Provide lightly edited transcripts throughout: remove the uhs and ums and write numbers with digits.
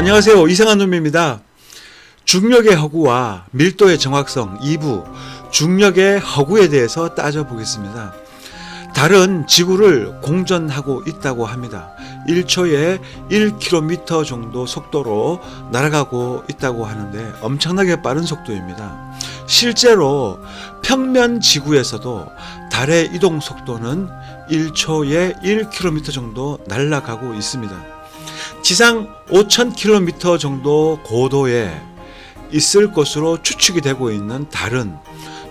안녕하세요. 이상한 놈입니다. 중력의 허구와 밀도의 정확성 2부 중력의 허구에 대해서 따져보겠습니다. 달은 지구를 공전하고 있다고 합니다. 1초에 1km 정도 속도로 날아가고 있다고 하는데 엄청나게 빠른 속도입니다. 실제로 평면 지구에서도 달의 이동 속도는 1초에 1km 정도 날아가고 있습니다. 지상 5000km 정도 고도에 있을 것으로 추측이 되고 있는 달은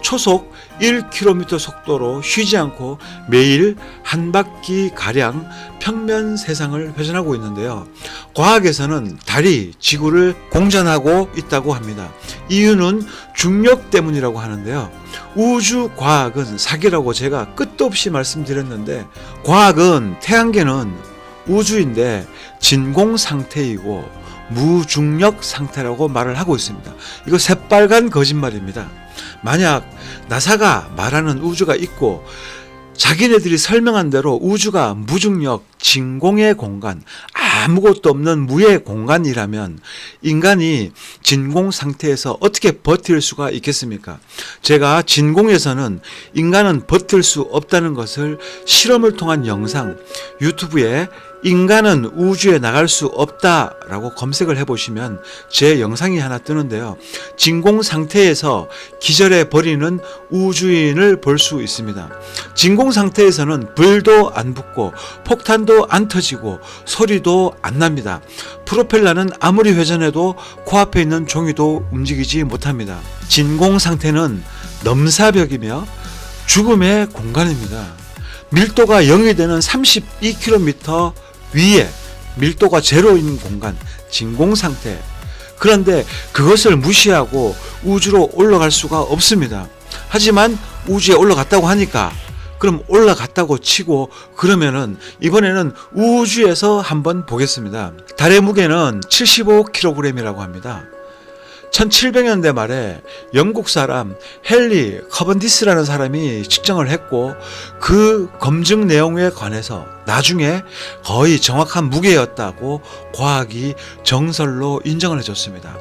초속 1km 속도로 쉬지 않고 매일 한 바퀴 가량 평면 세상을 회전하고 있는데요. 과학에서는 달이 지구를 공전하고 있다고 합니다. 이유는 중력 때문이라고 하는데요. 우주 과학은 사기라고 제가 끝도 없이 말씀드렸는데, 과학은 태양계는 우주인데 진공 상태이고 무중력 상태라고 말을 하고 있습니다. 이거 새빨간 거짓말입니다. 만약 나사가 말하는 우주가 있고 자기네들이 설명한 대로 우주가 무중력, 진공의 공간, 아무것도 없는 무의 공간이라면 인간이 진공 상태에서 어떻게 버틸 수가 있겠습니까? 제가 진공에서는 인간은 버틸 수 없다는 것을 실험을 통한 영상 유튜브에 인간은 우주에 나갈 수 없다라고 검색을 해보시면 제 영상이 하나 뜨는데요. 진공 상태에서 기절해 버리는 우주인을 볼 수 있습니다. 진공 상태에서는 불도 안 붙고 폭탄도 안 터지고 소리도 안 납니다. 프로펠러는 아무리 회전해도 코앞에 있는 종이도 움직이지 못합니다. 진공 상태는 넘사벽이며 죽음의 공간입니다. 밀도가 0이 되는 32km 위에 밀도가 제로인 공간, 진공 상태. 그런데 그것을 무시하고 우주로 올라갈 수가 없습니다. 하지만 우주에 올라갔다고 하니까, 그럼 올라갔다고 치고, 그러면은 이번에는 우주에서 한번 보겠습니다. 달의 무게는 75kg이라고 합니다. 1700년대 말에 영국 사람 헨리 커번디스라는 사람이 측정을 했고, 그 검증 내용에 관해서 나중에 거의 정확한 무게였다고 과학이 정설로 인정을 해줬습니다.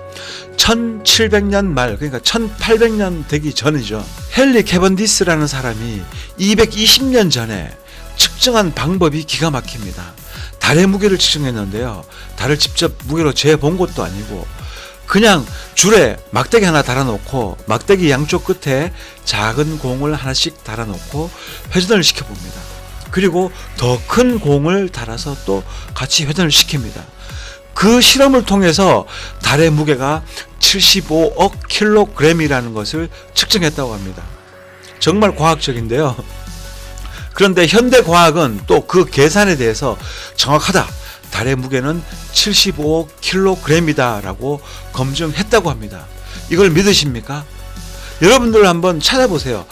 1700년 말, 그러니까 1800년 되기 전이죠. 헨리 커번디스라는 사람이 220년 전에 측정한 방법이 기가 막힙니다. 달의 무게를 측정했는데요. 달을 직접 무게로 재본 것도 아니고 그냥 줄에 막대기 하나 달아놓고 막대기 양쪽 끝에 작은 공을 하나씩 달아놓고 회전을 시켜봅니다. 그리고 더 큰 공을 달아서 또 같이 회전을 시킵니다. 그 실험을 통해서 달의 무게가 75억 킬로그램이라는 것을 측정했다고 합니다. 정말 과학적인데요. 그런데 현대 과학은 또 그 계산에 대해서 정확하다, 달의 무게는 75억 킬로그램이다 라고 검증했다고 합니다. 이걸 믿으십니까? 여러분들 한번 찾아보세요.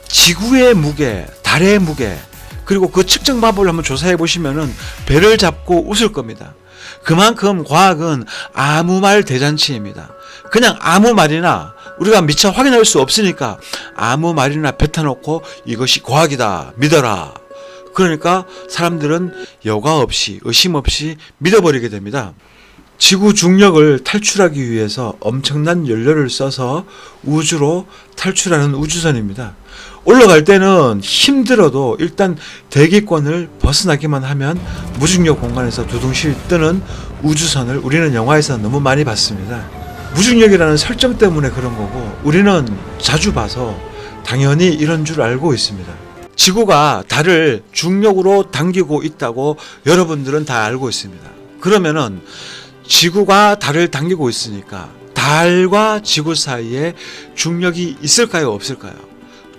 지구의 무게, 달의 무게, 그리고 그 측정 방법을 한번 조사해 보시면은 배를 잡고 웃을 겁니다. 그만큼 과학은 아무 말 대잔치입니다. 그냥 아무 말이나, 우리가 미처 확인할 수 없으니까 아무 말이나 뱉어놓고 이것이 과학이다, 믿어라. 그러니까 사람들은 여과 없이, 의심 없이 믿어버리게 됩니다. 지구 중력을 탈출하기 위해서 엄청난 연료를 써서 우주로 탈출하는 우주선입니다. 올라갈 때는 힘들어도 일단 대기권을 벗어나기만 하면 무중력 공간에서 두둥실 뜨는 우주선을 우리는 영화에서 너무 많이 봤습니다. 무중력이라는 설정 때문에 그런 거고, 우리는 자주 봐서 당연히 이런 줄 알고 있습니다. 지구가 달을 중력으로 당기고 있다고 여러분들은 다 알고 있습니다. 그러면은 지구가 달을 당기고 있으니까 달과 지구 사이에 중력이 있을까요, 없을까요?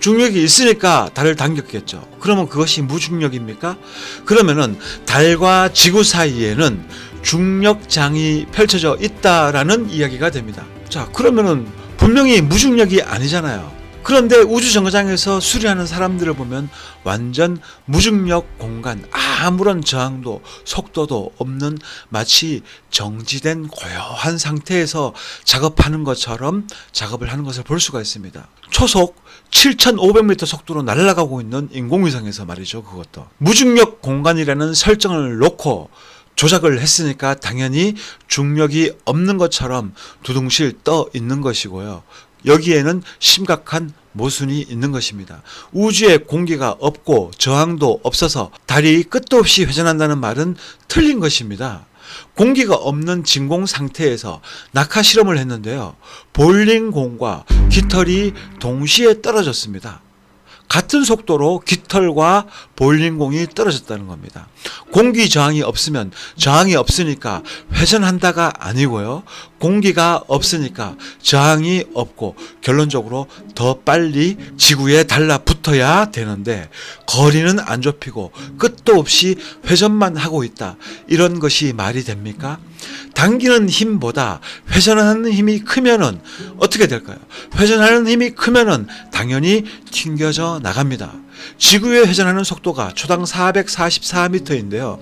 중력이 있으니까 달을 당겼겠죠. 그러면 그것이 무중력입니까? 그러면은 달과 지구 사이에는 중력장이 펼쳐져 있다라는 이야기가 됩니다. 자, 그러면은 분명히 무중력이 아니잖아요. 그런데 우주정거장에서 수리하는 사람들을 보면 완전 무중력 공간, 아무런 저항도 속도도 없는 마치 정지된 고요한 상태에서 작업하는 것처럼 작업을 하는 것을 볼 수가 있습니다. 초속 7,500m 속도로 날아가고 있는 인공위성에서 말이죠. 그것도 무중력 공간이라는 설정을 놓고 조작을 했으니까 당연히 중력이 없는 것처럼 두둥실 떠 있는 것이고요. 여기에는 심각한 모순이 있는 것입니다. 우주에 공기가 없고 저항도 없어서 달이 끝도 없이 회전한다는 말은 틀린 것입니다. 공기가 없는 진공 상태에서 낙하 실험을 했는데요. 볼링공과 깃털이 동시에 떨어졌습니다. 같은 속도로 깃털과 볼링공이 떨어졌다는 겁니다. 공기 저항이 없으면 저항이 없으니까 회전한다가 아니고요. 공기가 없으니까 저항이 없고 결론적으로 더 빨리 지구에 달라붙어야 되는데 거리는 안 좁히고 끝도 없이 회전만 하고 있다. 이런 것이 말이 됩니까? 당기는 힘보다 회전하는 힘이 크면은 어떻게 될까요? 회전하는 힘이 크면은 당연히 튕겨져 나갑니다. 지구에 회전하는 속도가 초당 444m인데요.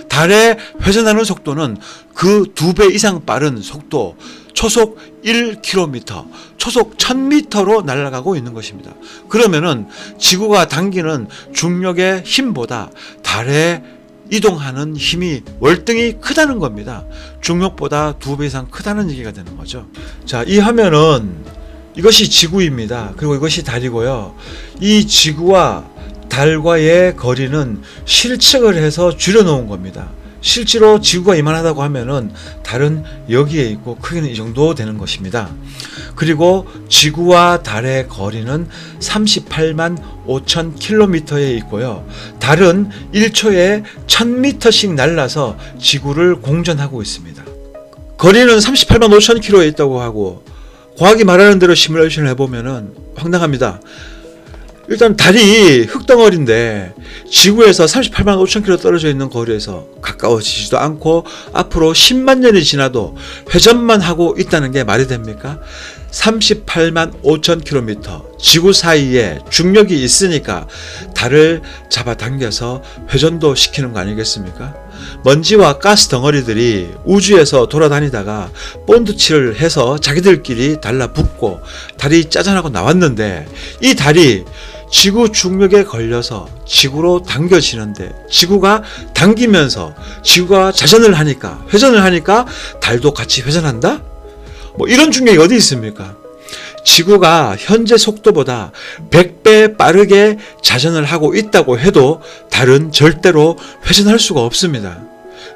달에 회전하는 속도는 그 2배 이상 빠른 속도, 초속 1km, 초속 1000m로 날아가고 있는 것입니다. 그러면은 지구가 당기는 중력의 힘보다 달에 이동하는 힘이 월등히 크다는 겁니다. 중력보다 2배 이상 크다는 얘기가 되는 거죠. 자, 이 화면은 이것이 지구입니다. 그리고 이것이 달이고요. 이 지구와 달과의 거리는 실측을 해서 줄여놓은 겁니다. 실제로 지구가 이만하다고 하면은 달은 여기에 있고 크기는 이 정도 되는 것입니다. 그리고 지구와 달의 거리는 38만 5천 킬로미터에 있고요. 달은 1초에 1000m씩 날라서 지구를 공전하고 있습니다. 거리는 38만 5천 킬로에 있다고 하고 과학이 말하는 대로 시뮬레이션을 해보면은 황당합니다. 일단 달이 흙덩어리인데 지구에서 38만 5천 킬로 떨어져 있는 거리에서 가까워지지도 않고 앞으로 10만 년이 지나도 회전만 하고 있다는 게 말이 됩니까? 38만 5천 킬로미터 지구 사이에 중력이 있으니까 달을 잡아당겨서 회전도 시키는 거 아니겠습니까? 먼지와 가스 덩어리들이 우주에서 돌아다니다가 본드칠을 해서 자기들끼리 달라붙고 달이 짜잔하고 나왔는데 이 달이 지구 중력에 걸려서 지구로 당겨지는데 지구가 당기면서 지구가 자전을 하니까 회전을 하니까 달도 같이 회전한다? 뭐 이런 중력이 어디 있습니까? 지구가 현재 속도보다 100배 빠르게 자전을 하고 있다고 해도 달은 절대로 회전할 수가 없습니다.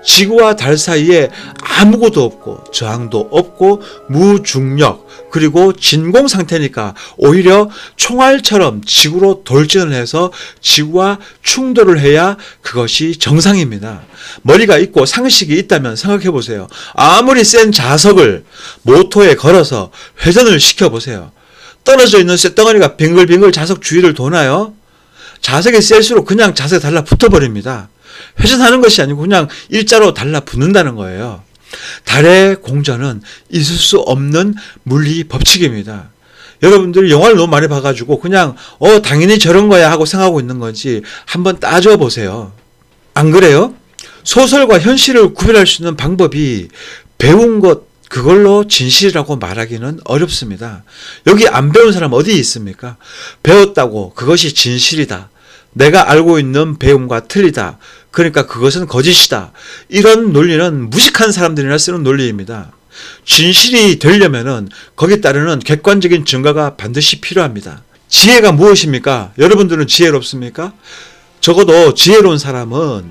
지구와 달 사이에 아무것도 없고 저항도 없고 무중력 그리고 진공 상태니까 오히려 총알처럼 지구로 돌진을 해서 지구와 충돌을 해야 그것이 정상입니다. 머리가 있고 상식이 있다면 생각해 보세요. 아무리 센 자석을 모터에 걸어서 회전을 시켜보세요. 떨어져 있는 쇳덩어리가 빙글빙글 자석 주위를 도나요? 자석이 셀수록 그냥 자석에 달라붙어 버립니다. 회전하는 것이 아니고 그냥 일자로 달라붙는다는 거예요. 달의 공전은 있을 수 없는 물리 법칙입니다. 여러분들이 영화를 너무 많이 봐가지고 그냥 당연히 저런 거야 하고 생각하고 있는 건지 한번 따져보세요. 안 그래요? 소설과 현실을 구별할 수 있는 방법이 배운 것 그걸로 진실이라고 말하기는 어렵습니다. 여기 안 배운 사람 어디 있습니까? 배웠다고 그것이 진실이다. 내가 알고 있는 배움과 틀리다. 그러니까 그것은 거짓이다. 이런 논리는 무식한 사람들이나 쓰는 논리입니다. 진실이 되려면은 거기에 따르는 객관적인 증거가 반드시 필요합니다. 지혜가 무엇입니까? 여러분들은 지혜롭습니까? 적어도 지혜로운 사람은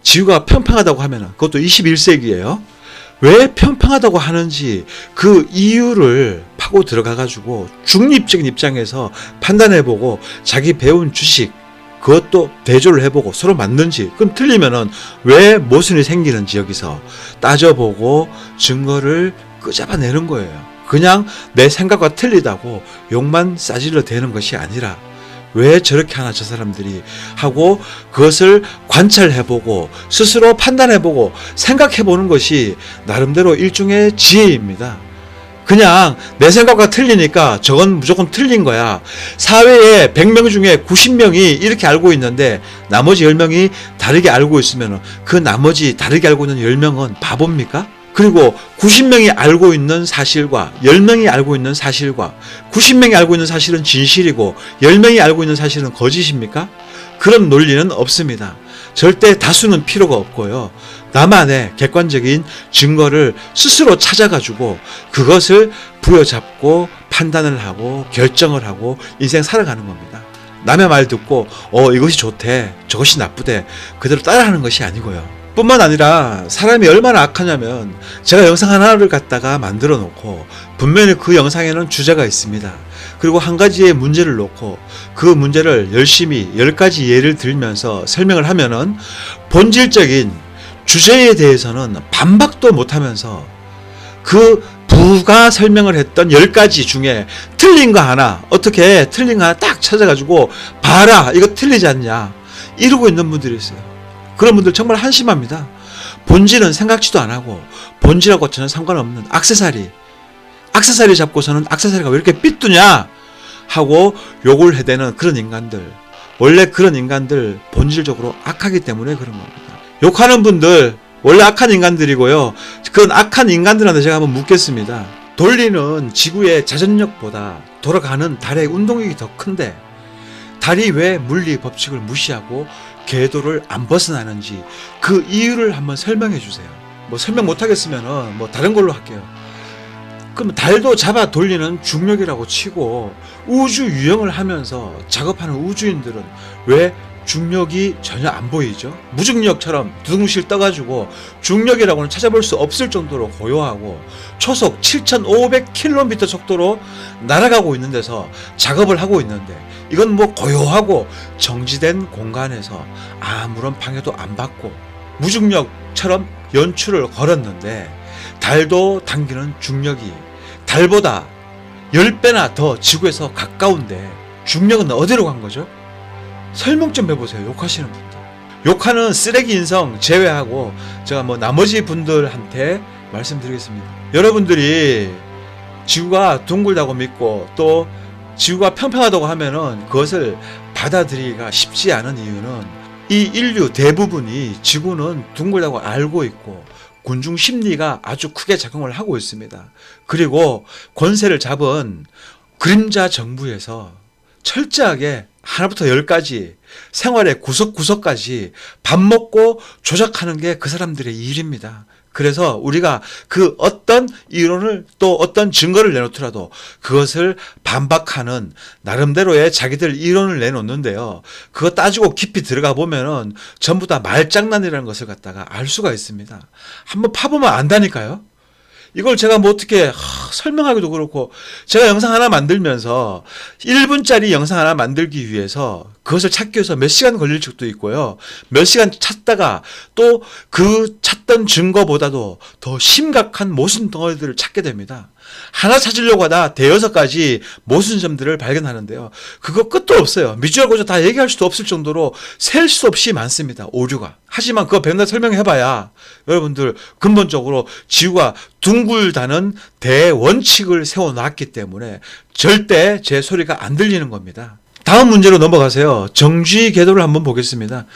지구가 평평하다고 하면 그것도 21세기예요. 왜 평평하다고 하는지 그 이유를 파고 들어가가지고 중립적인 입장에서 판단해보고 자기 배운 지식 그것도 대조를 해보고 서로 맞는지 그럼 틀리면은 왜 모순이 생기는지 여기서 따져보고 증거를 끄잡아내는 거예요. 그냥 내 생각과 틀리다고 욕만 싸질러 대는 것이 아니라 왜 저렇게 하나 저 사람들이 하고 그것을 관찰해보고 스스로 판단해보고 생각해보는 것이 나름대로 일종의 지혜입니다. 그냥 내 생각과 틀리니까 저건 무조건 틀린 거야. 사회에 100명 중에 90명이 이렇게 알고 있는데 나머지 10명이 다르게 알고 있으면 그 나머지 다르게 알고 있는 10명은 바보입니까? 그리고 90명이 알고 있는 사실과 10명이 알고 있는 사실과 90명이 알고 있는 사실은 진실이고 10명이 알고 있는 사실은 거짓입니까? 그런 논리는 없습니다. 절대 다수는 필요가 없고요. 나만의 객관적인 증거를 스스로 찾아가지고 그것을 부여잡고 판단을 하고 결정을 하고 인생 살아가는 겁니다. 남의 말 듣고 이것이 좋대 저것이 나쁘대 그대로 따라하는 것이 아니고요. 뿐만 아니라 사람이 얼마나 악하냐면 제가 영상 하나를 갖다가 만들어 놓고 분명히 그 영상에는 주제가 있습니다. 그리고 한 가지의 문제를 놓고 그 문제를 열심히 10가지 예를 들면서 설명을 하면은 본질적인 주제에 대해서는 반박도 못하면서 그 부가 설명을 했던 10가지 중에 틀린 거 하나, 어떻게 틀린 거 하나 딱 찾아가지고 봐라 이거 틀리지 않냐 이러고 있는 분들이 있어요. 그런 분들 정말 한심합니다. 본질은 생각지도 안 하고 본질하고 전혀 상관없는 액세서리 잡고서는 액세서리가 왜 이렇게 삐뚤냐 하고 욕을 해대는 그런 인간들. 원래 그런 인간들 본질적으로 악하기 때문에 그런 겁니다. 욕하는 분들 원래 악한 인간들이고요. 그런 악한 인간들한테 제가 한번 묻겠습니다. 돌리는 지구의 자전력보다 돌아가는 달의 운동력이 더 큰데 달이 왜 물리 법칙을 무시하고 궤도를 안 벗어나는지 그 이유를 한번 설명해 주세요. 뭐 설명 못 하겠으면은 뭐 다른 걸로 할게요. 그럼 달도 잡아 돌리는 중력이라고 치고 우주 유영을 하면서 작업하는 우주인들은 왜 중력이 전혀 안 보이죠? 무중력처럼 두둥실 떠가지고 중력이라고는 찾아볼 수 없을 정도로 고요하고 초속 7,500km 속도로 날아가고 있는 데서 작업을 하고 있는데 이건 뭐 고요하고 정지된 공간에서 아무런 방해도 안 받고 무중력처럼 연출을 걸었는데 달도 당기는 중력이 달보다 10배나 더 지구에서 가까운데 중력은 어디로 간 거죠? 설명 좀 해보세요. 욕하시는 분들. 욕하는 쓰레기 인성 제외하고 제가 뭐 나머지 분들한테 말씀드리겠습니다. 여러분들이 지구가 둥글다고 믿고 또 지구가 평평하다고 하면은 그것을 받아들이기가 쉽지 않은 이유는 이 인류 대부분이 지구는 둥글다고 알고 있고 군중 심리가 아주 크게 작용을 하고 있습니다. 그리고 권세를 잡은 그림자 정부에서 철저하게 하나부터 10까지 생활의 구석구석까지 밥 먹고 조작하는 게 그 사람들의 일입니다. 그래서 우리가 그 어떤 이론을 또 어떤 증거를 내놓더라도 그것을 반박하는 나름대로의 자기들 이론을 내놓는데요. 그거 따지고 깊이 들어가 보면은 전부 다 말장난이라는 것을 갖다가 알 수가 있습니다. 한번 파보면 안다니까요. 이걸 제가 뭐 어떻게 설명하기도 그렇고 제가 영상 하나 만들면서 1분짜리 영상 하나 만들기 위해서 그것을 찾기 위해서 몇 시간 걸릴 적도 있고요. 몇 시간 찾다가 또 그 찾던 증거보다도 더 심각한 모순 덩어리들을 찾게 됩니다. 하나 찾으려고 하다 대여섯 가지 모순점들을 발견하는데요. 그거 끝도 없어요. 미주알고자 다 얘기할 수도 없을 정도로 셀 수 없이 많습니다. 오류가. 하지만 그거 백날 설명해봐야 여러분들 근본적으로 지구가 둥글다는 대원칙을 세워놨기 때문에 절대 제 소리가 안 들리는 겁니다. 다음 문제로 넘어가세요. 정지 궤도를 한번 보겠습니다.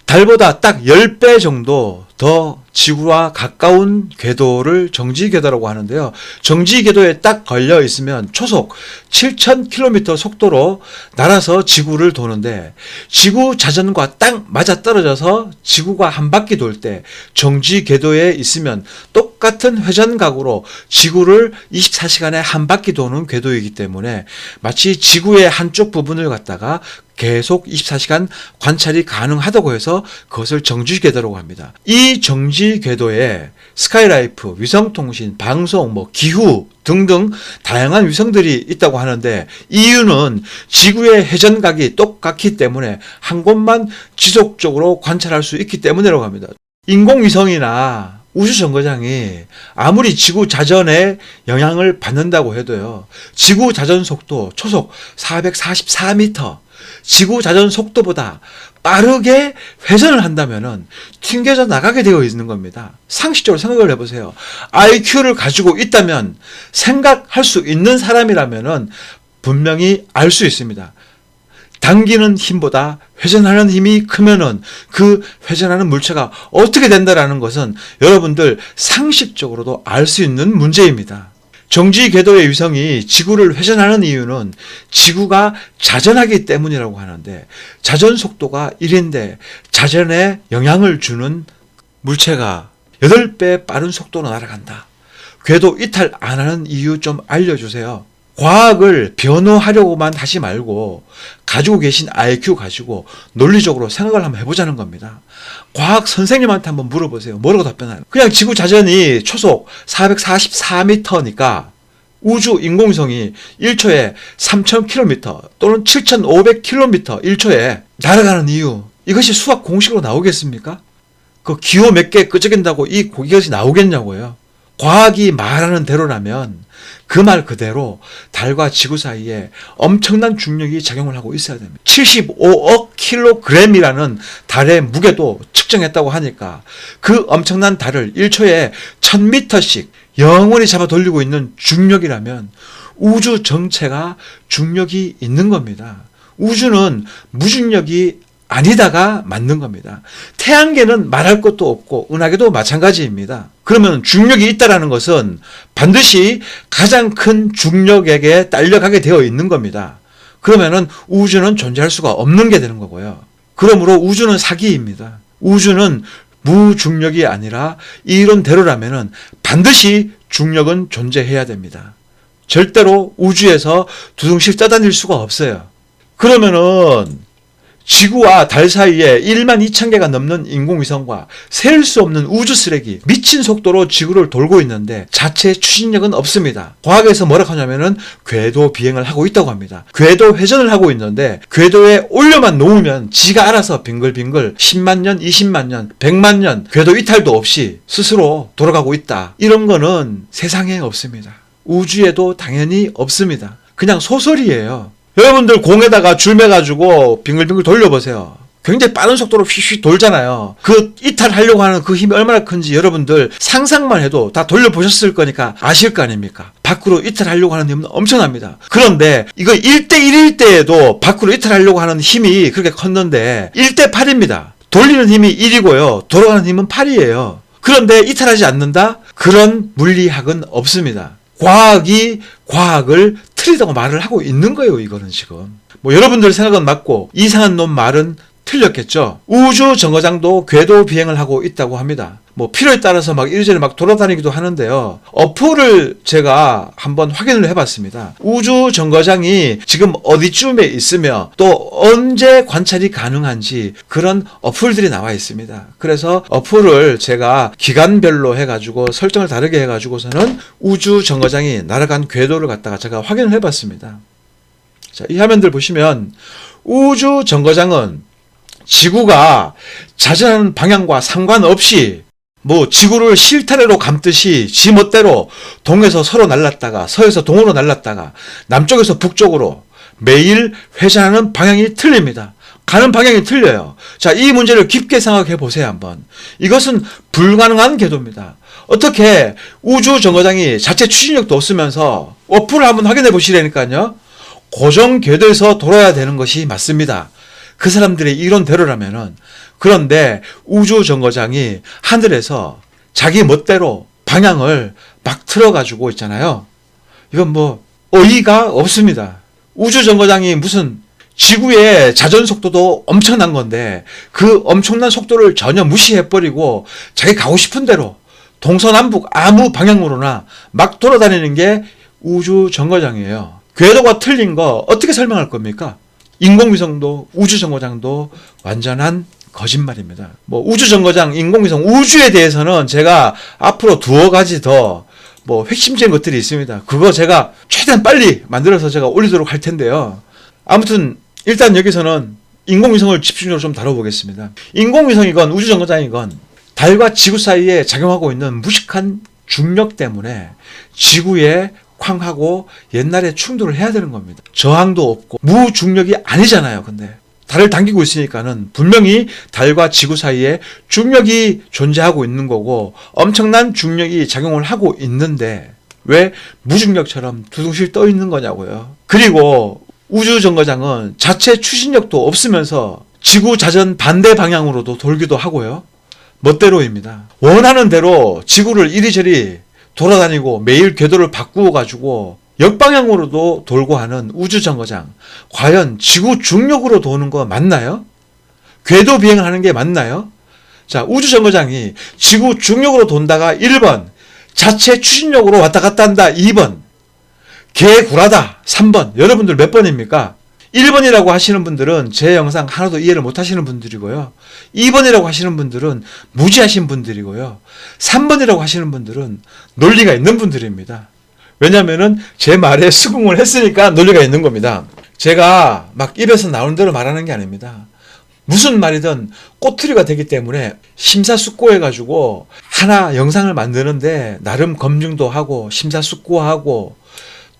달보다 딱 10배 정도 더 지구와 가까운 궤도를 정지 궤도라고 하는데요. 정지 궤도에 딱 걸려 있으면 초속 7,000km 속도로 날아서 지구를 도는데 지구 자전과 딱 맞아 떨어져서 지구가 한 바퀴 돌 때 정지 궤도에 있으면 똑같은 회전각으로 지구를 24시간에 한 바퀴 도는 궤도이기 때문에 마치 지구의 한쪽 부분을 갖다가 계속 24시간 관찰이 가능하다고 해서 그것을 정지 궤도라고 합니다. 이 정지 궤도에 스카이라이프, 위성통신, 방송, 기후 등등 다양한 위성들이 있다고 하는데 이유는 지구의 회전각이 똑같기 때문에 한 곳만 지속적으로 관찰할 수 있기 때문이라고 합니다. 인공위성이나 우주정거장이 아무리 지구 자전에 영향을 받는다고 해도요. 지구 자전 속도 초속 444m 지구 자전 속도보다 빠르게 회전을 한다면은 튕겨져 나가게 되어 있는 겁니다. 상식적으로 생각을 해보세요. IQ를 가지고 있다면 생각할 수 있는 사람이라면은 분명히 알 수 있습니다. 당기는 힘보다 회전하는 힘이 크면은 그 회전하는 물체가 어떻게 된다라는 것은 여러분들 상식적으로도 알 수 있는 문제입니다. 정지 궤도의 위성이 지구를 회전하는 이유는 지구가 자전하기 때문이라고 하는데 자전 속도가 1인데 자전에 영향을 주는 물체가 8배 빠른 속도로 날아간다. 궤도 이탈 안 하는 이유 좀 알려주세요. 과학을 변호하려고만 하지 말고 가지고 계신 IQ 가지고 논리적으로 생각을 한번 해보자는 겁니다. 과학 선생님한테 한번 물어보세요. 뭐라고 답변하나요? 그냥 지구 자전이 초속 444m니까 우주 인공위성이 1초에 3000km 또는 7500km 1초에 날아가는 이유, 이것이 수학 공식으로 나오겠습니까? 그 기호 몇 개 끄적인다고 이것이 나오겠냐고요. 과학이 말하는 대로라면 그 말 그대로 달과 지구 사이에 엄청난 중력이 작용을 하고 있어야 됩니다. 75억 킬로그램이라는 달의 무게도 측정했다고 하니까 그 엄청난 달을 1초에 1000m씩 영원히 잡아 돌리고 있는 중력이라면 우주 전체가 중력이 있는 겁니다. 우주는 무중력이 아니다가 맞는 겁니다. 태양계는 말할 것도 없고 은하계도 마찬가지입니다. 그러면 중력이 있다라는 것은 반드시 가장 큰 중력에게 딸려가게 되어 있는 겁니다. 그러면은 우주는 존재할 수가 없는 게 되는 거고요. 그러므로 우주는 사기입니다. 우주는 무중력이 아니라 이 이론대로라면은 반드시 중력은 존재해야 됩니다. 절대로 우주에서 두둥실 떠다닐 수가 없어요. 그러면은 지구와 달 사이에 1만 2천 개가 넘는 인공위성과 셀 수 없는 우주 쓰레기 미친 속도로 지구를 돌고 있는데 자체 추진력은 없습니다. 과학에서 뭐라고 하냐면은 궤도 비행을 하고 있다고 합니다. 궤도 회전을 하고 있는데 궤도에 올려만 놓으면 지가 알아서 빙글빙글 10만 년, 20만 년, 100만 년 궤도 이탈도 없이 스스로 돌아가고 있다. 이런 거는 세상에 없습니다. 우주에도 당연히 없습니다. 그냥 소설이에요. 여러분들 공에다가 줄 매가지고 빙글빙글 돌려보세요. 굉장히 빠른 속도로 휙휙 돌잖아요. 그 이탈하려고 하는 그 힘이 얼마나 큰지 여러분들 상상만 해도 다 돌려보셨을 거니까 아실 거 아닙니까? 밖으로 이탈하려고 하는 힘은 엄청납니다. 그런데 이거 1대1일 때에도 밖으로 이탈하려고 하는 힘이 그렇게 컸는데 1대8입니다. 돌리는 힘이 1이고요. 돌아가는 힘은 8이에요. 그런데 이탈하지 않는다? 그런 물리학은 없습니다. 과학이 과학을 틀리다고 말을 하고 있는 거예요. 이거는 지금 뭐 여러분들 생각은 맞고 이상한 놈 말은 틀렸겠죠. 우주 정거장도 궤도 비행을 하고 있다고 합니다. 뭐 필요에 따라서 막 이리저리 막 돌아다니기도 하는데요. 어플을 제가 한번 확인을 해봤습니다. 우주 정거장이 지금 어디쯤에 있으며 또 언제 관찰이 가능한지 그런 어플들이 나와 있습니다. 그래서 어플을 제가 기간별로 해가지고 설정을 다르게 해가지고서는 우주 정거장이 날아간 궤도를 갖다가 제가 확인을 해봤습니다. 자, 이 화면들 보시면 우주 정거장은 지구가 자전하는 방향과 상관없이 뭐 지구를 실타래로 감듯이 지 멋대로 동에서 서로 날랐다가 서에서 동으로 날랐다가 남쪽에서 북쪽으로 매일 회전하는 방향이 틀립니다. 가는 방향이 틀려요. 자, 이 문제를 깊게 생각해 보세요. 한번. 이것은 불가능한 궤도입니다. 어떻게 우주 정거장이 자체 추진력도 없으면서 어플을 한번 확인해 보시라니까요. 고정 궤도에서 돌아야 되는 것이 맞습니다. 그 사람들의 이론대로라면은. 그런데 우주 정거장이 하늘에서 자기 멋대로 방향을 막 틀어가지고 있잖아요. 이건 뭐 어이가 없습니다. 우주 정거장이 무슨 지구의 자전 속도도 엄청난 건데 그 엄청난 속도를 전혀 무시해버리고 자기 가고 싶은 대로 동서남북 아무 방향으로나 막 돌아다니는 게 우주 정거장이에요. 궤도가 틀린 거 어떻게 설명할 겁니까? 인공위성도 우주정거장도 완전한 거짓말입니다. 뭐 우주정거장, 인공위성, 우주에 대해서는 제가 앞으로 두어 가지 더 뭐 핵심적인 것들이 있습니다. 그거 제가 최대한 빨리 만들어서 제가 올리도록 할 텐데요. 아무튼 일단 여기서는 인공위성을 집중적으로 좀 다뤄보겠습니다. 인공위성이건 우주정거장이건 달과 지구 사이에 작용하고 있는 무식한 중력 때문에 지구에 쾅하고 옛날에 충돌을 해야 되는 겁니다. 저항도 없고 무중력이 아니잖아요. 근데 달을 당기고 있으니까는 분명히 달과 지구 사이에 중력이 존재하고 있는 거고 엄청난 중력이 작용을 하고 있는데 왜 무중력처럼 두둥실 떠 있는 거냐고요. 그리고 우주정거장은 자체 추진력도 없으면서 지구 자전 반대 방향으로도 돌기도 하고요. 멋대로입니다. 원하는 대로 지구를 이리저리 돌아다니고 매일 궤도를 바꾸어 가지고 역방향으로도 돌고 하는 우주정거장, 과연 지구 중력으로 도는 거 맞나요? 궤도 비행을 하는 게 맞나요? 자, 우주정거장이 지구 중력으로 돈다가 1번, 자체 추진력으로 왔다 갔다 한다 2번, 개구라다 3번. 여러분들 몇 번입니까? 1번이라고 하시는 분들은 제 영상 하나도 이해를 못 하시는 분들이고요. 2번이라고 하시는 분들은 무지하신 분들이고요. 3번이라고 하시는 분들은 논리가 있는 분들입니다. 왜냐면은 제 말에 수긍을 했으니까 논리가 있는 겁니다. 제가 막 입에서 나오는 대로 말하는 게 아닙니다. 무슨 말이든 꼬투리가 되기 때문에 심사숙고해가지고 하나 영상을 만드는데 나름 검증도 하고 심사숙고하고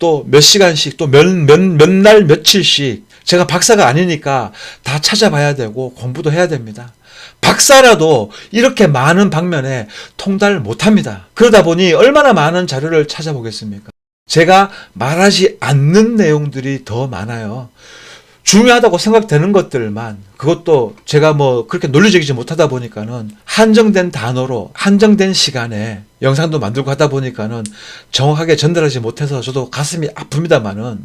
또 몇 시간씩 또 몇 날 며칠씩 제가 박사가 아니니까 다 찾아봐야 되고 공부도 해야 됩니다. 박사라도 이렇게 많은 방면에 통달을 못합니다. 그러다 보니 얼마나 많은 자료를 찾아보겠습니까? 제가 말하지 않는 내용들이 더 많아요. 중요하다고 생각되는 것들만, 그것도 제가 뭐 그렇게 논리적이지 못하다 보니까는 한정된 단어로 한정된 시간에 영상도 만들고 하다 보니까는 정확하게 전달하지 못해서 저도 가슴이 아픕니다만은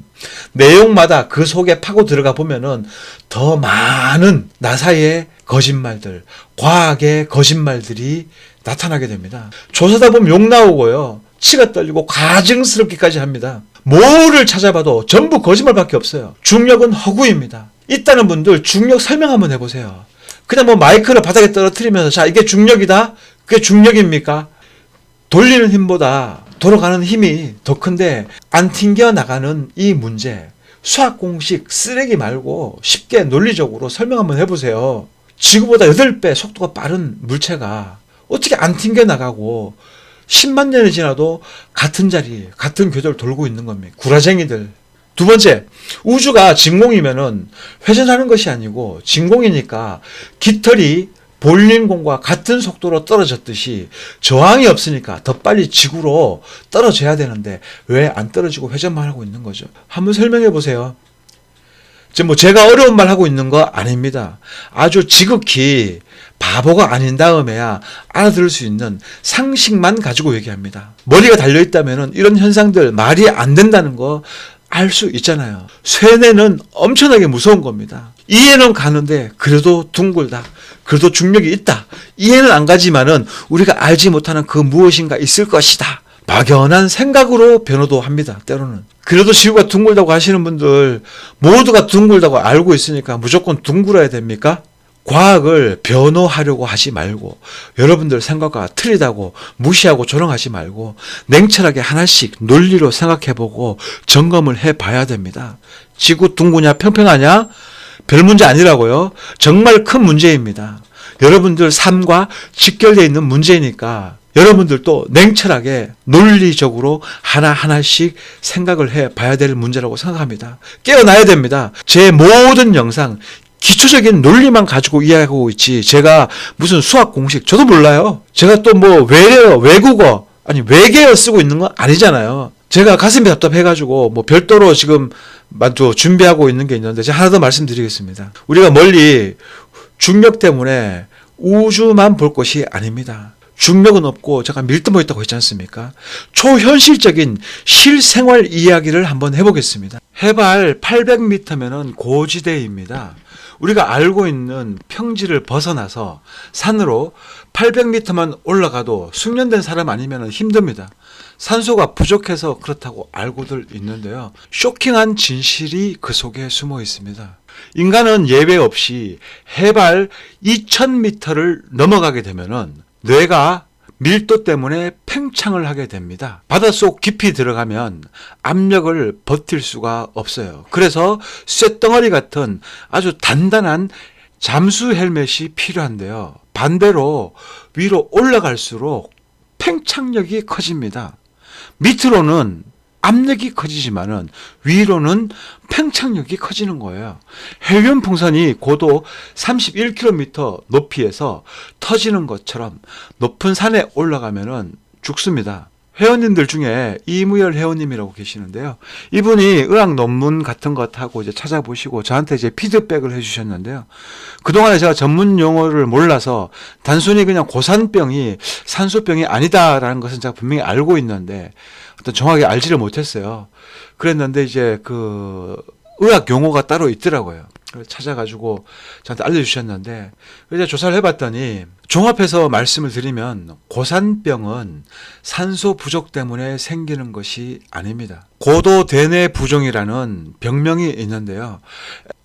내용마다 그 속에 파고 들어가 보면은 더 많은 나사의 거짓말들, 과학의 거짓말들이 나타나게 됩니다. 조사다 보면 욕 나오고요. 치가 떨리고 가증스럽기까지 합니다. 뭐를 찾아봐도 전부 거짓말밖에 없어요. 중력은 허구입니다. 있다는 분들 중력 설명 한번 해보세요. 그냥 뭐 마이크를 바닥에 떨어뜨리면서 자 이게 중력이다? 그게 중력입니까? 돌리는 힘보다 돌아가는 힘이 더 큰데 안 튕겨 나가는 이 문제, 수학 공식 쓰레기 말고 쉽게 논리적으로 설명 한번 해보세요. 지구보다 8배 속도가 빠른 물체가 어떻게 안 튕겨 나가고 10만 년이 지나도 같은 자리, 같은 궤도를 돌고 있는 겁니다. 구라쟁이들. 두 번째, 우주가 진공이면은 회전하는 것이 아니고 진공이니까 깃털이 볼링공과 같은 속도로 떨어졌듯이 저항이 없으니까 더 빨리 지구로 떨어져야 되는데 왜 안 떨어지고 회전만 하고 있는 거죠? 한번 설명해 보세요. 지금 뭐 제가 어려운 말 하고 있는 거 아닙니다. 아주 지극히 바보가 아닌 다음에야 알아들을 수 있는 상식만 가지고 얘기합니다. 머리가 달려있다면 이런 현상들 말이 안 된다는 거 알 수 있잖아요. 쇠뇌는 엄청나게 무서운 겁니다. 이해는 가는데 그래도 둥글다. 그래도 중력이 있다. 이해는 안 가지만은 우리가 알지 못하는 그 무엇인가 있을 것이다. 막연한 생각으로 변호도 합니다. 때로는. 그래도 지구가 둥글다고 하시는 분들 모두가 둥글다고 알고 있으니까 무조건 둥글어야 됩니까? 과학을 변호하려고 하지 말고 여러분들 생각과 틀리다고 무시하고 조롱하지 말고 냉철하게 하나씩 논리로 생각해보고 점검을 해봐야 됩니다. 지구 둥그냐 평평하냐? 별 문제 아니라고요. 정말 큰 문제입니다. 여러분들 삶과 직결되어 있는 문제니까 여러분들도 냉철하게 논리적으로 하나하나씩 생각을 해봐야 될 문제라고 생각합니다. 깨어나야 됩니다. 제 모든 영상 기초적인 논리만 가지고 이야기하고 있지 제가 무슨 수학 공식 저도 몰라요. 제가 또 뭐 외국어 아니 외계어 쓰고 있는 건 아니잖아요. 제가 가슴이 답답해가지고 뭐 별도로 지금 준비하고 있는 게 있는데 제가 하나 더 말씀드리겠습니다. 우리가 멀리 중력 때문에 우주만 볼 것이 아닙니다. 중력은 없고 제가 밀도모 있다고 했지 않습니까? 초현실적인 실생활 이야기를 한번 해보겠습니다. 해발 800m면은 고지대입니다. 우리가 알고 있는 평지를 벗어나서 산으로 800m만 올라가도 숙련된 사람 아니면 힘듭니다. 산소가 부족해서 그렇다고 알고들 있는데요. 쇼킹한 진실이 그 속에 숨어 있습니다. 인간은 예외 없이 해발 2000m를 넘어가게 되면은 뇌가 밀도 때문에 팽창을 하게 됩니다. 바닷속 깊이 들어가면 압력을 버틸 수가 없어요. 그래서 쇳덩어리 같은 아주 단단한 잠수 헬멧이 필요한데요. 반대로 위로 올라갈수록 팽창력이 커집니다. 밑으로는 압력이 커지지만은 위로는 팽창력이 커지는 거예요. 헬륨 풍선이 고도 31km 높이에서 터지는 것처럼 높은 산에 올라가면은 죽습니다. 회원님들 중에 이무열 회원님이라고 계시는데요. 이분이 의학 논문 같은 것 하고 이제 찾아보시고 저한테 이제 피드백을 해주셨는데요. 그동안에 제가 전문 용어를 몰라서 단순히 그냥 고산병이 산소병이 아니다라는 것은 제가 분명히 알고 있는데 어떤 정확하게 알지를 못했어요. 그랬는데 이제 그 의학 용어가 따로 있더라고요. 그래서 찾아가지고 저한테 알려주셨는데, 이제 조사를 해봤더니 종합해서 말씀을 드리면 고산병은 산소 부족 때문에 생기는 것이 아닙니다. 고도 대뇌 부종이라는 병명이 있는데요.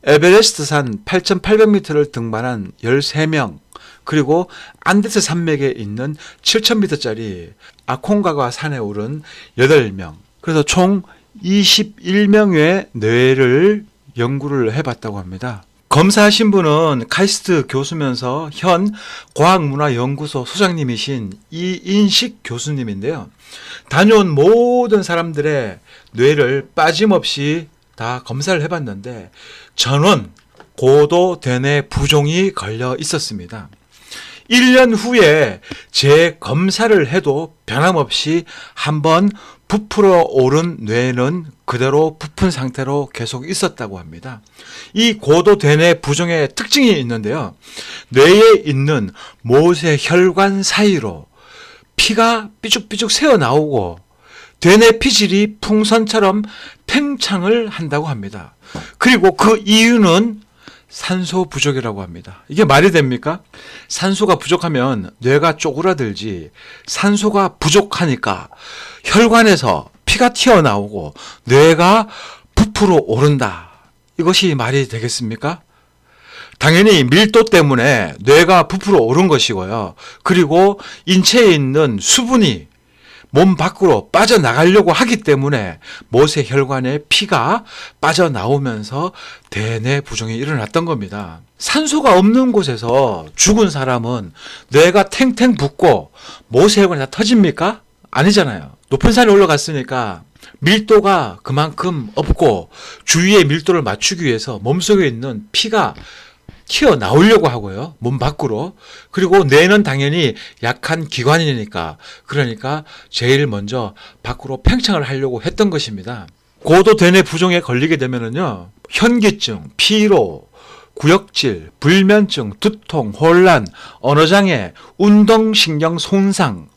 에베레스트산 8,800m를 등반한 13명, 그리고 안데스 산맥에 있는 7,000m짜리 아콩가과 산에 오른 8명, 그래서 총 21명의 뇌를 연구를 해봤다고 합니다. 검사하신 분은 카이스트 교수면서 현 과학문화연구소 소장님이신 이인식 교수님인데요. 다녀온 모든 사람들의 뇌를 빠짐없이 다 검사를 해봤는데 전원 고도 대뇌 부종이 걸려 있었습니다. 1년 후에 재검사를 해도 변함없이 한번 부풀어 오른 뇌는 그대로 부푼 상태로 계속 있었다고 합니다. 이 고도 대뇌 부종의 특징이 있는데요. 뇌에 있는 모세 혈관 사이로 피가 삐죽삐죽 새어나오고 대뇌 피질이 풍선처럼 팽창을 한다고 합니다. 그리고 그 이유는 산소 부족이라고 합니다. 이게 말이 됩니까? 산소가 부족하면 뇌가 쪼그라들지, 산소가 부족하니까 혈관에서 피가 튀어나오고 뇌가 부풀어 오른다. 이것이 말이 되겠습니까? 당연히 밀도 때문에 뇌가 부풀어 오른 것이고요. 그리고 인체에 있는 수분이 몸 밖으로 빠져나가려고 하기 때문에 모세 혈관에 피가 빠져나오면서 대뇌 부종이 일어났던 겁니다. 산소가 없는 곳에서 죽은 사람은 뇌가 탱탱 붓고 모세 혈관이 다 터집니까? 아니잖아요. 높은 산에 올라갔으니까 밀도가 그만큼 없고 주위의 밀도를 맞추기 위해서 몸속에 있는 피가 튀어나오려고 하고요. 몸 밖으로. 그리고 뇌는 당연히 약한 기관이니까, 그러니까 제일 먼저 밖으로 팽창을 하려고 했던 것입니다. 고도 대뇌 부종에 걸리게 되면은요, 현기증, 피로, 구역질, 불면증, 두통, 혼란, 언어장애, 운동신경 손상,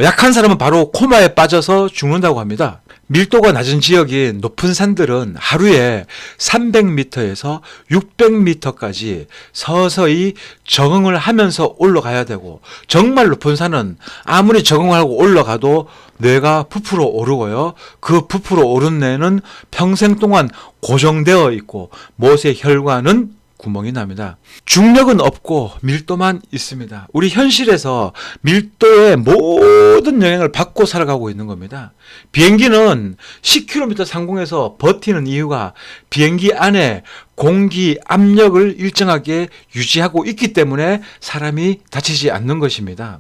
약한 사람은 바로 코마에 빠져서 죽는다고 합니다. 밀도가 낮은 지역인 높은 산들은 하루에 300m에서 600m까지 서서히 적응을 하면서 올라가야 되고, 정말 높은 산은 아무리 적응하고 올라가도 뇌가 부풀어 오르고요. 그 부풀어 오른 뇌는 평생 동안 고정되어 있고 모세 혈관은 구멍이 납니다. 중력은 없고 밀도만 있습니다. 우리 현실에서 밀도의 모든 영향을 받고 살아가고 있는 겁니다. 비행기는 10km 상공에서 버티는 이유가 비행기 안에 공기 압력을 일정하게 유지하고 있기 때문에 사람이 다치지 않는 것입니다.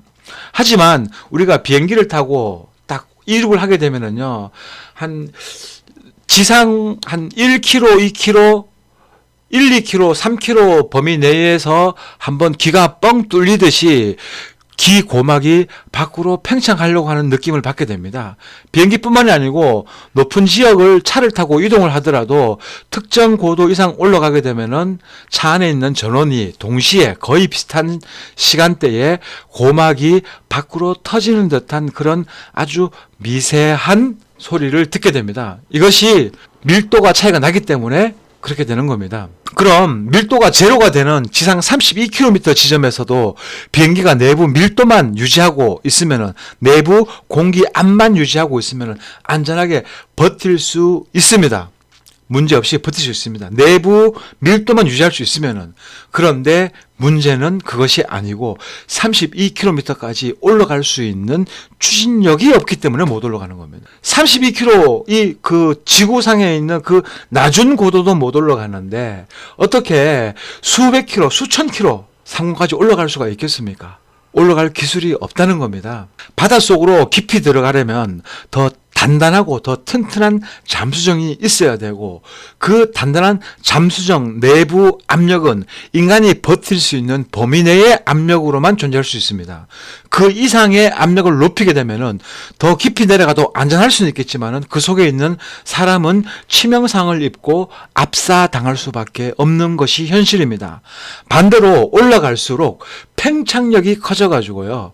하지만 우리가 비행기를 타고 딱 이륙을 하게 되면은요, 지상 한 1km, 2km 2km, 3km 범위 내에서 한번 기가 뻥 뚫리듯이 귀 고막이 밖으로 팽창하려고 하는 느낌을 받게 됩니다. 비행기뿐만이 아니고 높은 지역을 차를 타고 이동을 하더라도 특정 고도 이상 올라가게 되면은 차 안에 있는 전원이 동시에 거의 비슷한 시간대에 고막이 밖으로 터지는 듯한 그런 아주 미세한 소리를 듣게 됩니다. 이것이 밀도가 차이가 나기 때문에 그렇게 되는 겁니다. 그럼 밀도가 제로가 되는 지상 32km 지점에서도 비행기가 내부 밀도만 유지하고 있으면은, 내부 공기 압만 유지하고 있으면은 안전하게 버틸 수 있습니다. 문제없이 버틸 수 있습니다. 내부 밀도만 유지할 수 있으면은. 그런데 문제는 그것이 아니고 32km까지 올라갈 수 있는 추진력이 없기 때문에 못 올라가는 겁니다. 32km 이 그 지구상에 있는 그 낮은 고도도 못 올라가는데 어떻게 수백 킬로, 수천 킬로 상공까지 올라갈 수가 있겠습니까? 올라갈 기술이 없다는 겁니다. 바닷속으로 깊이 들어가려면 더 단단하고 더 튼튼한 잠수정이 있어야 되고, 그 단단한 잠수정 내부 압력은 인간이 버틸 수 있는 범위 내의 압력으로만 존재할 수 있습니다. 그 이상의 압력을 높이게 되면은 더 깊이 내려가도 안전할 수는 있겠지만은 그 속에 있는 사람은 치명상을 입고 압사당할 수밖에 없는 것이 현실입니다. 반대로 올라갈수록 팽창력이 커져가지고요,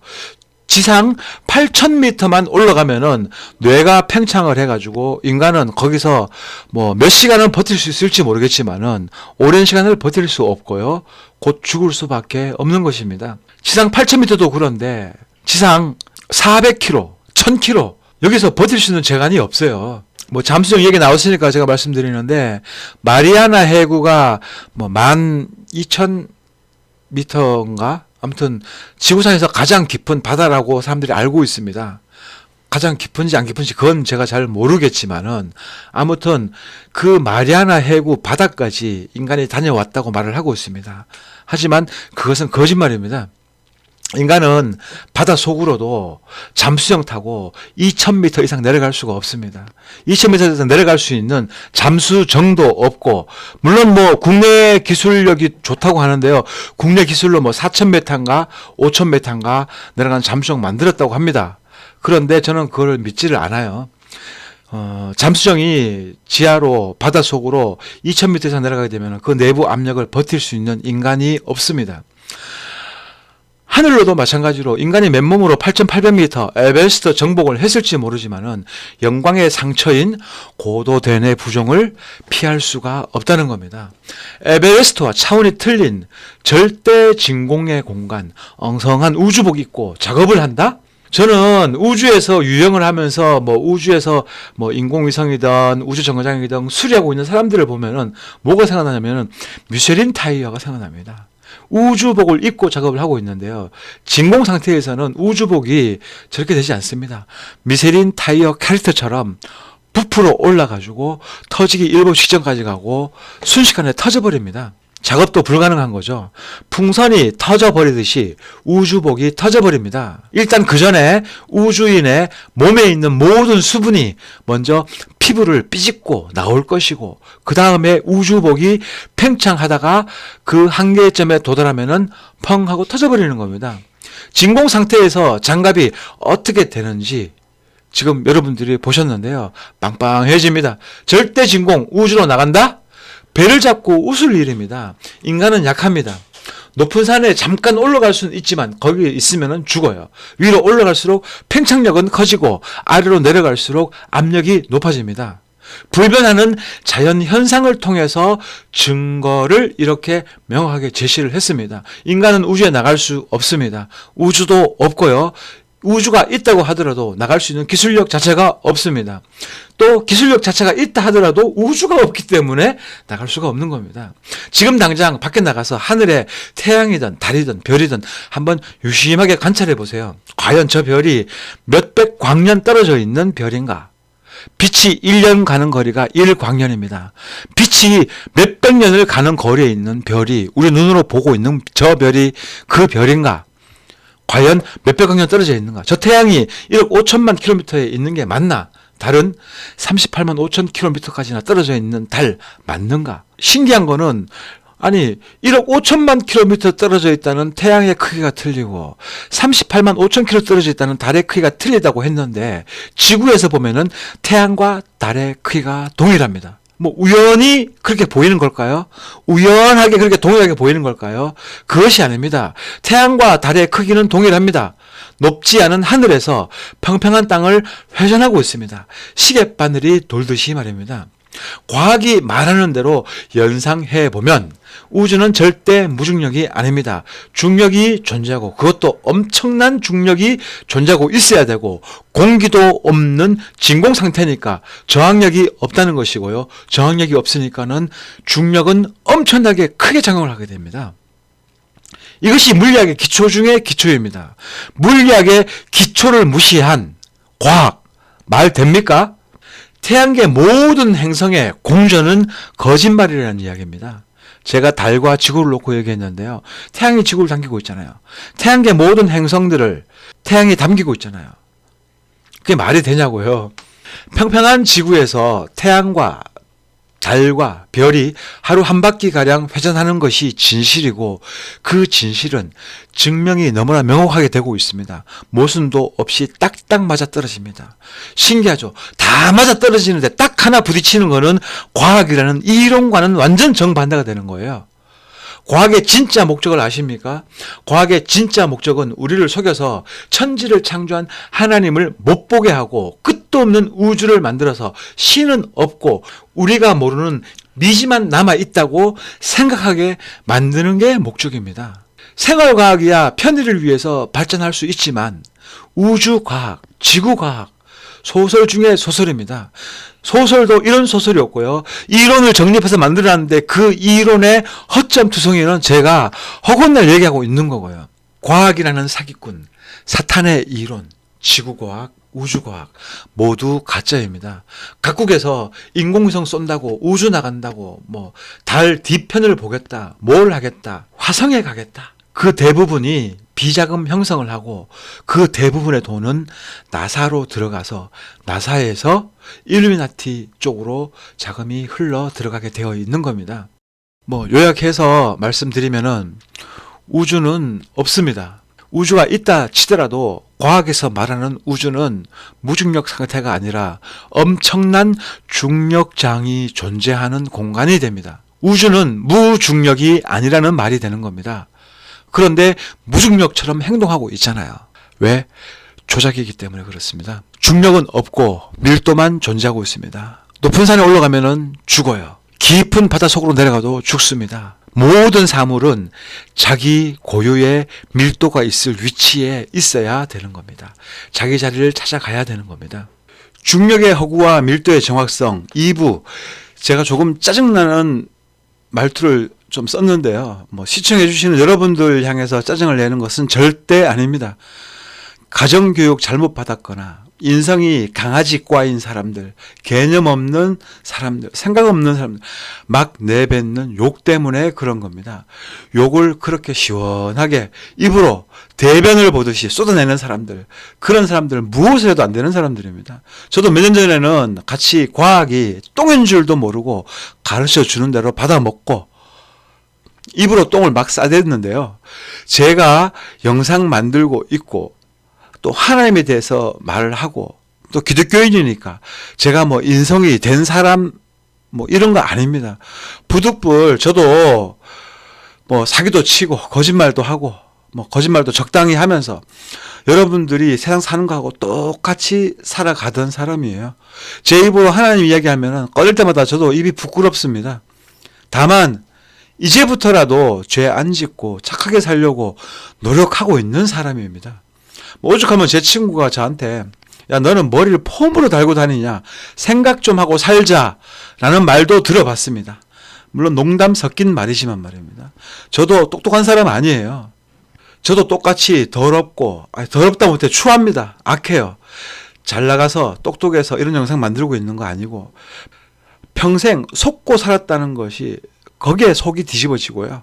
지상 8,000m만 올라가면은 뇌가 팽창을 해가지고 인간은 거기서 뭐 몇 시간은 버틸 수 있을지 모르겠지만은 오랜 시간을 버틸 수 없고요. 곧 죽을 수밖에 없는 것입니다. 지상 8,000m도 그런데 지상 400km, 1,000km 여기서 버틸 수 있는 재간이 없어요. 뭐 잠수정 얘기 나왔으니까 제가 말씀드리는데 마리아나 해구가 뭐 12,000m인가? 아무튼 지구상에서 가장 깊은 바다라고 사람들이 알고 있습니다. 가장 깊은지 안 깊은지 그건 제가 잘 모르겠지만은 아무튼 그 마리아나 해구 바다까지 인간이 다녀왔다고 말을 하고 있습니다. 하지만 그것은 거짓말입니다. 인간은 바다 속으로도 잠수정 타고 2,000m 이상 내려갈 수가 없습니다. 2,000m 이상 내려갈 수 있는 잠수정도 없고, 물론 뭐 국내 기술력이 좋다고 하는데요. 국내 기술로 뭐 4,000m인가 5,000m인가 내려가는 잠수정 만들었다고 합니다. 그런데 저는 그걸 믿지를 않아요. 잠수정이 지하로 바다 속으로 2,000m 이상 내려가게 되면 그 내부 압력을 버틸 수 있는 인간이 없습니다. 하늘로도 마찬가지로 인간이 맨몸으로 8,800m 에베레스트 정복을 했을지 모르지만은 영광의 상처인 고도대뇌 부종을 피할 수가 없다는 겁니다. 에베레스트와 차원이 틀린 절대 진공의 공간, 엉성한 우주복 입고 작업을 한다? 저는 우주에서 유영을 하면서 뭐 우주에서 뭐 인공위성이든 우주정거장이든 수리하고 있는 사람들을 보면은 뭐가 생각나냐면은 미쉐린 타이어가 생각납니다. 우주복을 입고 작업을 하고 있는데요. 진공 상태에서는 우주복이 저렇게 되지 않습니다. 미쉐린 타이어 캐릭터처럼 부풀어 올라가지고 터지기 일보 직전까지 가고 순식간에 터져버립니다. 작업도 불가능한 거죠. 풍선이 터져버리듯이 우주복이 터져버립니다. 일단 그 전에 우주인의 몸에 있는 모든 수분이 먼저 피부를 삐집고 나올 것이고, 그 다음에 우주복이 팽창하다가 그 한계점에 도달하면은 펑 하고 터져버리는 겁니다. 진공 상태에서 장갑이 어떻게 되는지 지금 여러분들이 보셨는데요. 빵빵해집니다. 절대 진공, 우주로 나간다? 배를 잡고 웃을 일입니다. 인간은 약합니다. 높은 산에 잠깐 올라갈 수는 있지만 거기 있으면 죽어요. 위로 올라갈수록 팽창력은 커지고 아래로 내려갈수록 압력이 높아집니다. 불변하는 자연 현상을 통해서 증거를 이렇게 명확하게 제시를 했습니다. 인간은 우주에 나갈 수 없습니다. 우주도 없고요. 우주가 있다고 하더라도 나갈 수 있는 기술력 자체가 없습니다. 또 기술력 자체가 있다 하더라도 우주가 없기 때문에 나갈 수가 없는 겁니다. 지금 당장 밖에 나가서 하늘에 태양이든 달이든 별이든 한번 유심하게 관찰해 보세요. 과연 저 별이 몇백 광년 떨어져 있는 별인가? 빛이 1년 가는 거리가 1광년입니다. 빛이 몇백 년을 가는 거리에 있는 별이 우리 눈으로 보고 있는 저 별이 그 별인가? 과연 몇백 광년 떨어져 있는가? 저 태양이 1억 5천만 킬로미터에 있는 게 맞나? 달은 38만 5천 킬로미터까지나 떨어져 있는 달 맞는가? 신기한 거는 아니 1억 5천만 킬로미터 떨어져 있다는 태양의 크기가 틀리고 38만 5천 킬로 떨어져 있다는 달의 크기가 틀리다고 했는데 지구에서 보면은 태양과 달의 크기가 동일합니다. 뭐 우연히 그렇게 보이는 걸까요? 우연하게 그렇게 동일하게 보이는 걸까요? 그것이 아닙니다. 태양과 달의 크기는 동일합니다. 높지 않은 하늘에서 평평한 땅을 회전하고 있습니다. 시계바늘이 돌듯이 말입니다. 과학이 말하는 대로 연상해 보면 우주는 절대 무중력이 아닙니다. 중력이 존재하고, 그것도 엄청난 중력이 존재하고 있어야 되고, 공기도 없는 진공 상태니까 저항력이 없다는 것이고요. 저항력이 없으니까는 중력은 엄청나게 크게 작용을 하게 됩니다. 이것이 물리학의 기초 중의 기초입니다. 물리학의 기초를 무시한 과학 말 됩니까? 태양계 모든 행성의 공전은 거짓말이라는 이야기입니다. 제가 달과 지구를 놓고 얘기했는데요. 태양이 지구를 당기고 있잖아요. 태양계 모든 행성들을 태양이 담기고 있잖아요. 그게 말이 되냐고요. 평평한 지구에서 태양과 달과 별이 하루 한 바퀴가량 회전하는 것이 진실이고, 그 진실은 증명이 너무나 명확하게 되고 있습니다. 모순도 없이 딱딱 맞아떨어집니다. 신기하죠? 다 맞아떨어지는데 딱 하나 부딪히는 거는 과학이라는 이론과는 완전 정반대가 되는 거예요. 과학의 진짜 목적을 아십니까? 과학의 진짜 목적은 우리를 속여서 천지를 창조한 하나님을 못 보게 하고 끝도 없는 우주를 만들어서 신은 없고 우리가 모르는 미지만 남아있다고 생각하게 만드는 게 목적입니다. 생활과학이야 편의를 위해서 발전할 수 있지만 우주과학, 지구과학, 소설 중에 소설입니다. 소설도 이런 소설이 없고요. 이론을 정립해서 만들어놨는데 그 이론의 허점투성이는 제가 허구날 얘기하고 있는 거고요. 과학이라는 사기꾼, 사탄의 이론, 지구과학, 우주과학 모두 가짜입니다. 각국에서 인공위성 쏜다고 우주 나간다고 뭐 달 뒤편을 보겠다, 뭘 하겠다, 화성에 가겠다. 그 대부분이 비자금 형성을 하고 그 대부분의 돈은 나사로 들어가서 나사에서 일루미나티 쪽으로 자금이 흘러 들어가게 되어 있는 겁니다. 뭐 요약해서 말씀드리면은 우주는 없습니다. 우주가 있다 치더라도 과학에서 말하는 우주는 무중력 상태가 아니라 엄청난 중력장이 존재하는 공간이 됩니다. 우주는 무중력이 아니라는 말이 되는 겁니다. 그런데 무중력처럼 행동하고 있잖아요. 왜? 조작이기 때문에 그렇습니다. 중력은 없고 밀도만 존재하고 있습니다. 높은 산에 올라가면은 죽어요. 깊은 바다 속으로 내려가도 죽습니다. 모든 사물은 자기 고유의 밀도가 있을 위치에 있어야 되는 겁니다. 자기 자리를 찾아가야 되는 겁니다. 중력의 허구와 밀도의 정확성 2부 제가 조금 짜증나는 말투를 좀 썼는데요. 뭐 시청해 주시는 여러분들 향해서 짜증을 내는 것은 절대 아닙니다. 가정교육 잘못 받았거나 인성이 강아지과인 사람들, 개념 없는 사람들, 생각 없는 사람들 막 내뱉는 욕 때문에 그런 겁니다. 욕을 그렇게 시원하게 입으로 대변을 보듯이 쏟아내는 사람들, 그런 사람들은 무엇을 해도 안 되는 사람들입니다. 저도 몇 년 전에는 같이 과학이 똥인 줄도 모르고 가르쳐 주는 대로 받아먹고 입으로 똥을 막 싸댔는데요. 제가 영상 만들고 있고 또 하나님에 대해서 말을 하고 또 기독교인이니까 제가 뭐 인성이 된 사람 뭐 이런 거 아닙니다. 부득불 저도 뭐 사기도 치고 거짓말도 하고 뭐 거짓말도 적당히 하면서 여러분들이 세상 사는 거하고 똑같이 살아가던 사람이에요. 제 입으로 하나님 이야기하면은 꺼낼 때마다 저도 입이 부끄럽습니다. 다만 이제부터라도 죄 안 짓고 착하게 살려고 노력하고 있는 사람입니다. 뭐 오죽하면 제 친구가 저한테 야 너는 머리를 폼으로 달고 다니냐 생각 좀 하고 살자라는 말도 들어봤습니다. 물론 농담 섞인 말이지만 말입니다. 저도 똑똑한 사람 아니에요. 저도 똑같이 더럽고 더럽다 못해 추합니다. 악해요. 잘 나가서 똑똑해서 이런 영상 만들고 있는 거 아니고 평생 속고 살았다는 것이 거기에 속이 뒤집어지고요.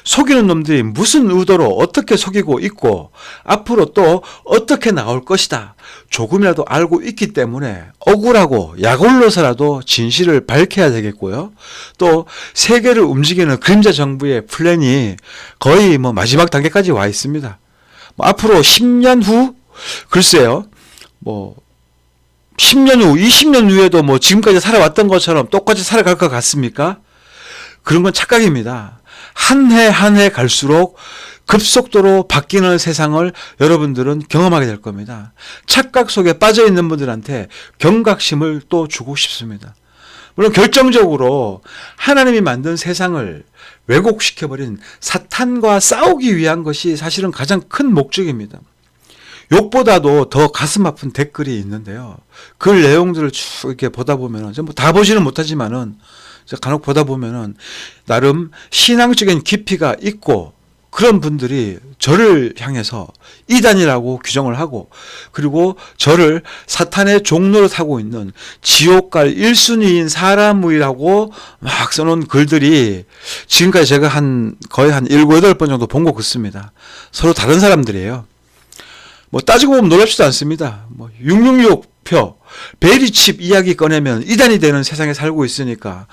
속이는 놈들이 무슨 의도로 어떻게 속이고 있고 앞으로 또 어떻게 나올 것이다 조금이라도 알고 있기 때문에 억울하고 약올려서라도 진실을 밝혀야 되겠고요. 또 세계를 움직이는 그림자 정부의 플랜이 거의 뭐 마지막 단계까지 와 있습니다. 뭐 앞으로 10년 후 글쎄요 뭐 10년 후 20년 후에도 뭐 지금까지 살아왔던 것처럼 똑같이 살아갈 것 같습니까? 그런 건 착각입니다. 한 해 한 해 갈수록 급속도로 바뀌는 세상을 여러분들은 경험하게 될 겁니다. 착각 속에 빠져 있는 분들한테 경각심을 또 주고 싶습니다. 물론 결정적으로 하나님이 만든 세상을 왜곡시켜버린 사탄과 싸우기 위한 것이 사실은 가장 큰 목적입니다. 욕보다도 더 가슴 아픈 댓글이 있는데요. 그 내용들을 쭉 이렇게 보다 보면은 뭐 다 보지는 못하지만은 간혹 보다 보면은 나름 신앙적인 깊이가 있고 그런 분들이 저를 향해서 이단이라고 규정을 하고 그리고 저를 사탄의 종로로 타고 있는 지옥 갈 1순위인 사람이라고 막 써놓은 글들이 지금까지 제가 거의 한 7, 8번 정도 본 것 같습니다. 서로 다른 사람들이에요. 뭐 따지고 보면 놀랍지도 않습니다. 뭐 666표 베리칩 이야기 꺼내면 이단이 되는 세상에 살고 있으니까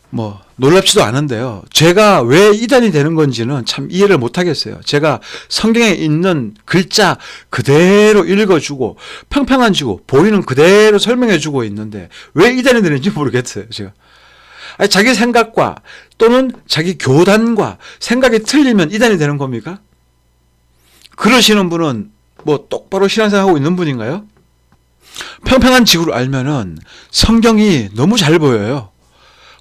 뭐 놀랍지도 않은데요. 제가 왜 이단이 되는 건지는 참 이해를 못 하겠어요. 제가 성경에 있는 글자 그대로 읽어주고 평평한 지고 보이는 그대로 설명해주고 있는데 왜 이단이 되는지 모르겠어요. 제가 아니, 자기 생각과 또는 자기 교단과 생각이 틀리면 이단이 되는 겁니까? 그러시는 분은 뭐 똑바로 신앙생활하고 있는 분인가요? 평평한 지구를 알면은 성경이 너무 잘 보여요.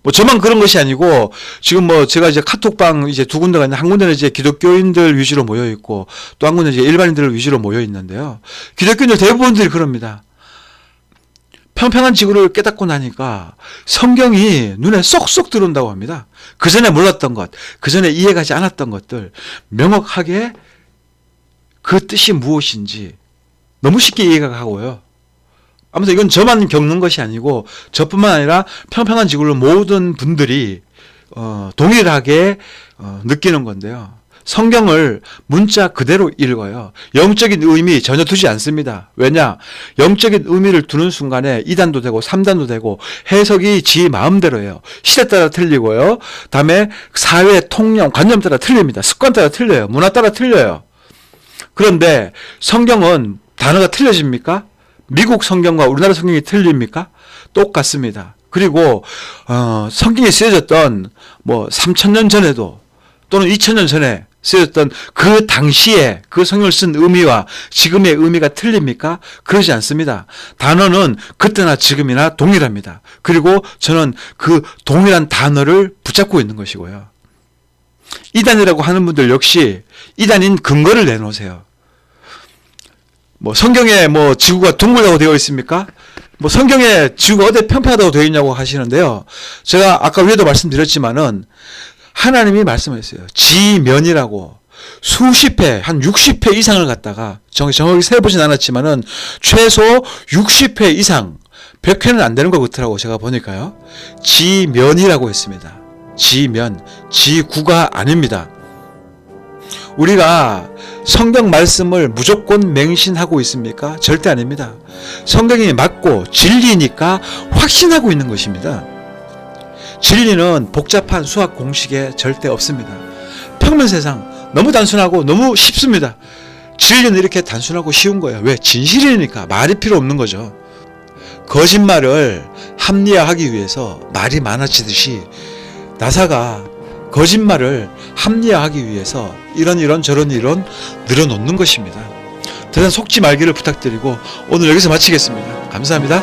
뭐 저만 그런 것이 아니고 지금 뭐 제가 이제 카톡방 이제 두 군데가 있는데 한 군데는 이제 기독교인들 위주로 모여 있고 또 한 군데는 이제 일반인들 위주로 모여 있는데요. 기독교인들 대부분들이 그럽니다. 평평한 지구를 깨닫고 나니까 성경이 눈에 쏙쏙 들어온다고 합니다. 그 전에 몰랐던 것, 그 전에 이해가지 않았던 것들 명확하게 그 뜻이 무엇인지 너무 쉽게 이해가 가고요. 아무튼 이건 저만 겪는 것이 아니고 저뿐만 아니라 평평한 지구를 모든 분들이 동일하게 느끼는 건데요. 성경을 문자 그대로 읽어요. 영적인 의미 전혀 두지 않습니다. 왜냐? 영적인 의미를 두는 순간에 2단도 되고 3단도 되고 해석이 지 마음대로예요. 시대 따라 틀리고요. 다음에 사회 통념, 관념 따라 틀립니다. 습관 따라 틀려요. 문화 따라 틀려요. 그런데 성경은 단어가 틀려집니까? 미국 성경과 우리나라 성경이 틀립니까? 똑같습니다. 그리고 성경이 쓰여졌던 뭐 3,000년 전에도 또는 2,000년 전에 쓰여졌던 그 당시에 그 성경을 쓴 의미와 지금의 의미가 틀립니까? 그러지 않습니다. 단어는 그때나 지금이나 동일합니다. 그리고 저는 그 동일한 단어를 붙잡고 있는 것이고요. 이단이라고 하는 분들 역시 이단인 근거를 내놓으세요. 뭐 성경에 뭐 지구가 둥글다고 되어 있습니까? 뭐 성경에 지구가 어디 평평하다고 되어 있냐고 하시는데요. 제가 아까 위에도 말씀드렸지만은 하나님이 말씀하셨어요. 지면이라고 수십 회, 한 60회 이상을 갖다가 정확히 세보진 않았지만은 최소 60회 이상 100회는 안 되는 것 같더라고 제가 보니까요. 지면이라고 했습니다. 지면, 지구가 아닙니다. 우리가 성경 말씀을 무조건 맹신하고 있습니까? 절대 아닙니다. 성경이 맞고 진리니까 확신하고 있는 것입니다. 진리는 복잡한 수학 공식에 절대 없습니다. 평면 세상 너무 단순하고 너무 쉽습니다. 진리는 이렇게 단순하고 쉬운 거예요. 왜? 진실이니까 말이 필요 없는 거죠. 거짓말을 합리화하기 위해서 말이 많아지듯이 나사가 거짓말을 합리화하기 위해서 이런 저런 늘어놓는 것입니다. 대단 속지 말기를 부탁드리고 오늘 여기서 마치겠습니다. 감사합니다.